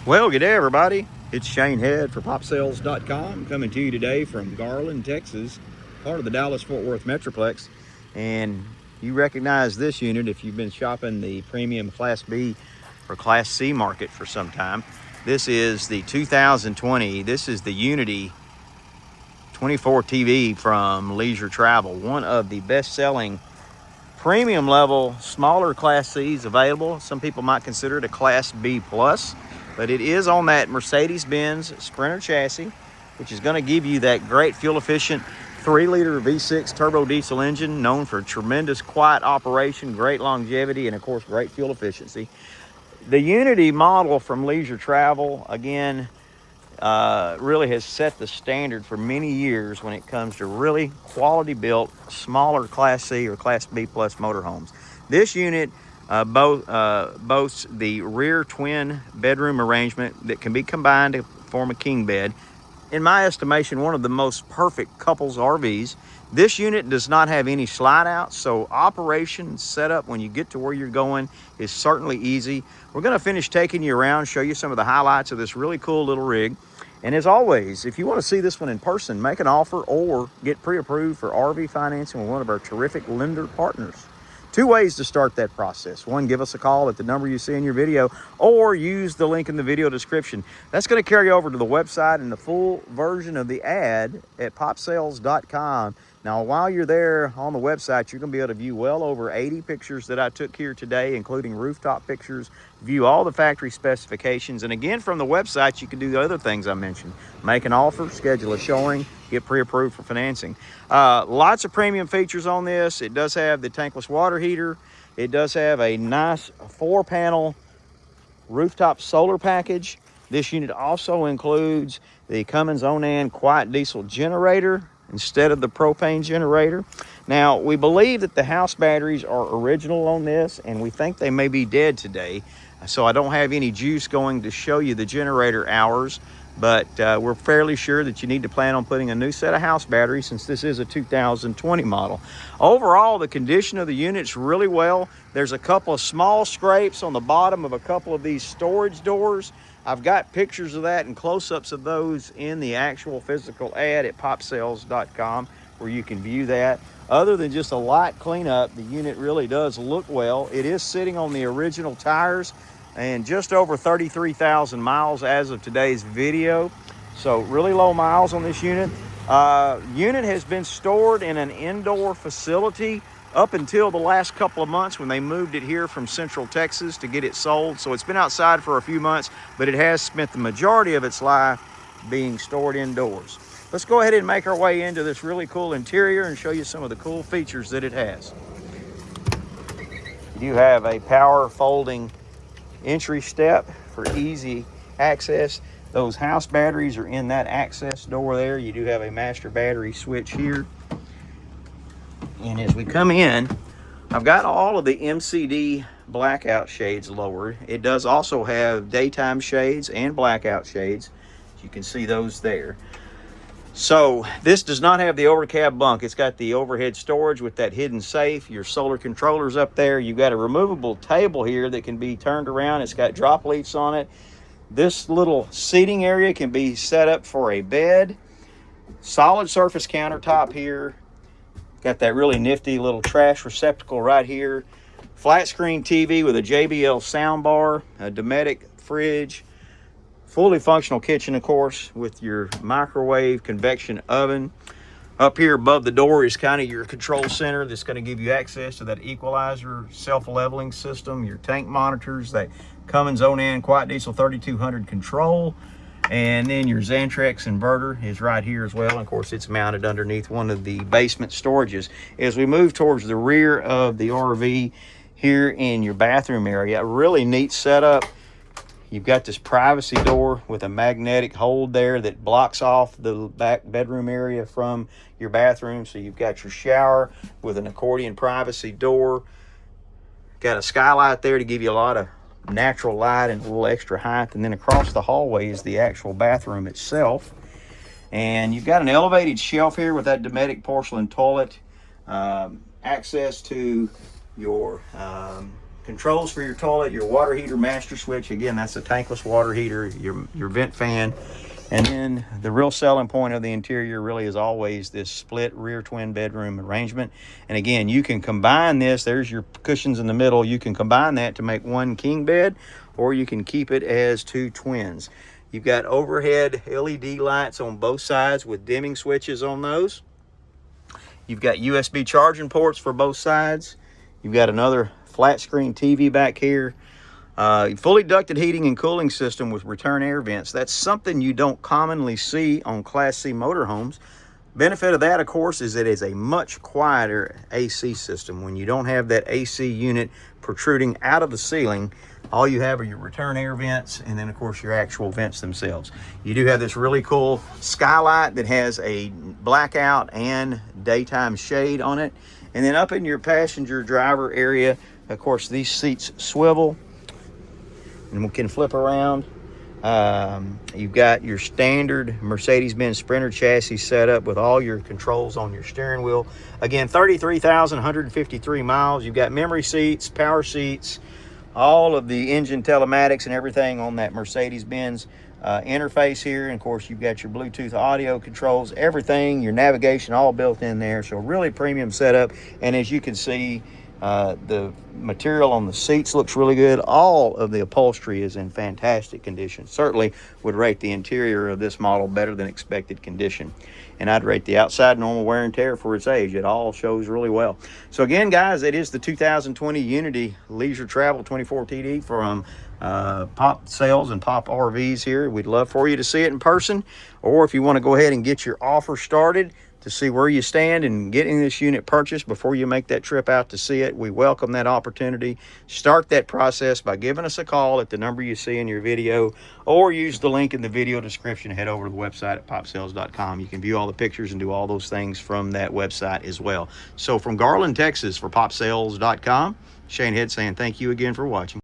Well, good day, everybody. It's Shane Head for PopSales.com coming to you today from Garland, Texas, part of the Dallas-Fort Worth Metroplex. And you recognize this unit if you've been shopping the premium Class B or Class C market for some time. This is the 2020. This is the U24TB from Leisure Travel, one of the best-selling premium level smaller Class C's available. Some people might consider it a Class B plus, but it is on that Mercedes-Benz Sprinter chassis, which is going to give you that great fuel efficient 3-liter V6 turbo diesel engine, known for tremendous quiet operation, great longevity, and of course great fuel efficiency. The Unity model from Leisure Travel, again, really has set the standard for many years when it comes to really quality built smaller Class C or Class B plus motorhomes. This unit boasts the rear twin bedroom arrangement that can be combined to form a king bed. In my estimation, one of the most perfect couples RVs. This unit does not have any slide outs, so operation setup when you get to where you're going is certainly easy. We're going to finish taking you around, show you some of the highlights of this really cool little rig. And as always, if you want to see this one in person, make an offer or get pre-approved for RV financing with one of our terrific lender partners. Two ways to start that process. One, give us a call at the number you see in your video, or use the link in the video description. That's going to carry over to the website and the full version of the ad at popsales.com. Now, while you're there on the website, you're going to be able to view well over 80 pictures that I took here today, including rooftop pictures, view all the factory specifications. And again, from the website, you can do the other things I mentioned. Make an offer, schedule a showing, get pre-approved for financing. Lots of premium features on this. It does have the tankless water heater. It does have a nice 4-panel rooftop solar package. This unit also includes the Cummins Onan quiet diesel generator instead of the propane generator. Now, we believe that the house batteries are original on this, and we think they may be dead today. So I don't have any juice going to show you the generator hours, but we're fairly sure that you need to plan on putting a new set of house batteries since this is a 2020 model. Overall, the condition of the unit's really well. There's a couple of small scrapes on the bottom of a couple of these storage doors. I've got pictures of that and close-ups of those in the actual physical ad at popsales.com where you can view that. Other than just a light cleanup, the unit really does look well. It is sitting on the original tires and just over 33,000 miles as of today's video. So really low miles on this unit. Unit has been stored in an indoor facility up until the last couple of months when they moved it here from Central Texas to get it sold. So it's been outside for a few months, but it has spent the majority of its life being stored indoors. Let's go ahead and make our way into this really cool interior and show you some of the cool features that it has. You do have a power folding entry step for easy access. Those house batteries are in that access door there. You do have a master battery switch here. And as we come in, I've got all of the MCD blackout shades lowered. It does also have daytime shades and blackout shades. You can see those there. So this does not have the overcab bunk. It's got the overhead storage with that hidden safe, your solar controllers up there. You've got a removable table here that can be turned around. It's got drop leaves on it. This little seating area can be set up for a bed. Solid surface countertop here. Got that really nifty little trash receptacle right here. Flat screen TV with a JBL soundbar, a Dometic fridge, fully functional kitchen, of course, with your microwave convection oven. Up here above the door is kind of your control center that's going to give you access to that equalizer self-leveling system, your tank monitors, that Cummins Onan quiet diesel 3200 control. And then your Xantrex inverter is right here as well. And of course, it's mounted underneath one of the basement storages. As we move towards the rear of the RV here in your bathroom area, a really neat setup. You've got this privacy door with a magnetic hold there that blocks off the back bedroom area from your bathroom. So you've got your shower with an accordion privacy door. Got a skylight there to give you a lot of natural light and a little extra height. And then across the hallway is the actual bathroom itself. And you've got an elevated shelf here with that Dometic porcelain toilet. Access to your controls for your toilet, your water heater master switch. Again, that's a tankless water heater, your vent fan. And then the real selling point of the interior really is always this split rear twin bedroom arrangement. And again, you can combine this. There's your cushions in the middle. You can combine that to make one king bed, or you can keep it as 2 twins. You've got overhead LED lights on both sides with dimming switches on those. You've got USB charging ports for both sides. You've got another flat screen TV back here. Fully ducted heating and cooling system with return air vents. That's something you don't commonly see on Class C motorhomes. Benefit of that, of course, is it is a much quieter AC system. When you don't have that AC unit protruding out of the ceiling, all you have are your return air vents and then, of course, your actual vents themselves. You do have this really cool skylight that has a blackout and daytime shade on it. And then up in your passenger driver area, of course, these seats swivel and we can flip around. You've got your standard Mercedes-Benz Sprinter chassis set up with all your controls on your steering wheel. Again, 33,153 miles. You've got memory seats, power seats, all of the engine telematics and everything on that Mercedes-Benz interface here. And of course, you've got your Bluetooth audio controls, everything, your navigation all built in there. So really premium setup. And as you can see, the material on the seats looks really good. All of the upholstery is in fantastic condition. Certainly would rate the interior of this model better than expected condition. And I'd rate the outside normal wear and tear for its age. It all shows really well. So again, guys, it is the 2020 Unity Leisure Travel 24TD from Pop Sales and Pop RVs here. We'd love for you to see it in person, or if you want to go ahead and get your offer started to see where you stand in getting this unit purchased before you make that trip out to see it, we welcome that opportunity. Start that process by giving us a call at the number you see in your video, or use the link in the video description. Head over to the website at popsales.com. You can view all the pictures and do all those things from that website as well. So from Garland, Texas, for popsales.com, Shane Head saying thank you again for watching.